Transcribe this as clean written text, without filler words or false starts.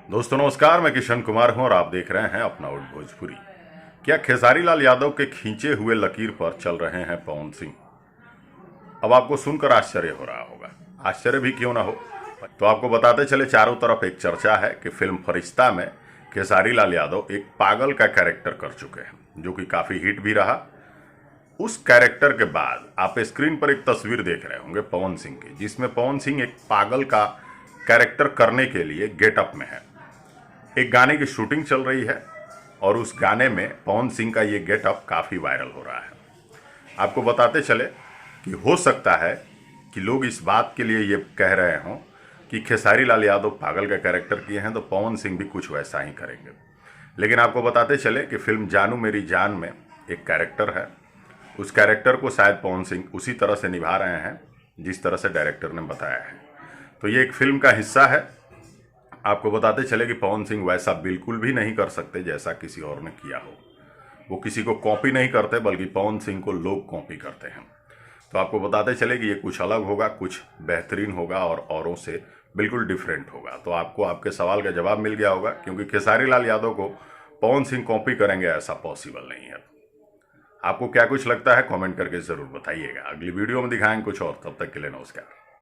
दोस्तों नमस्कार, मैं किशन कुमार हूं और आप देख रहे हैं अपना उठ भोजपुरी। क्या खेसारी लाल यादव के खींचे हुए लकीर पर चल रहे हैं पवन सिंह? अब आपको सुनकर आश्चर्य हो रहा होगा। आश्चर्य भी क्यों ना हो, तो आपको बताते चले चारों तरफ एक चर्चा है कि फिल्म फरिश्ता में खेसारी लाल यादव एक पागल का कैरेक्टर कर चुके हैं, जो कि काफ़ी हिट भी रहा। उस कैरेक्टर के बाद आप स्क्रीन पर एक तस्वीर देख रहे होंगे पवन सिंह की, जिसमें पवन सिंह एक पागल का कैरेक्टर करने के लिए गेटअप में है। एक गाने की शूटिंग चल रही है और उस गाने में पवन सिंह का ये गेटअप काफ़ी वायरल हो रहा है। आपको बताते चले कि हो सकता है कि लोग इस बात के लिए ये कह रहे हों कि खेसारी लाल यादव पागल का कैरेक्टर किए हैं तो पवन सिंह भी कुछ वैसा ही करेंगे। लेकिन आपको बताते चले कि फिल्म जानू मेरी जान में एक कैरेक्टर है। उस कैरेक्टर को शायद पवन सिंह उसी तरह से निभा रहे हैं जिस तरह से डायरेक्टर ने बताया है। तो ये एक फिल्म का हिस्सा है। आपको बताते चले कि पवन सिंह वैसा बिल्कुल भी नहीं कर सकते जैसा किसी और ने किया हो। वो किसी को कॉपी नहीं करते, बल्कि पवन सिंह को लोग कॉपी करते हैं। तो आपको बताते चले कि ये कुछ अलग होगा, कुछ बेहतरीन होगा और औरों से बिल्कुल डिफरेंट होगा। तो आपको आपके सवाल का जवाब मिल गया होगा, क्योंकि खेसारी लाल यादव को पवन सिंह कॉपी करेंगे ऐसा पॉसिबल नहीं है। आपको क्या कुछ लगता है कमेंट करके ज़रूर बताइएगा। अगली वीडियो में दिखाएंगे कुछ और। तब तक के लिए नमस्कार।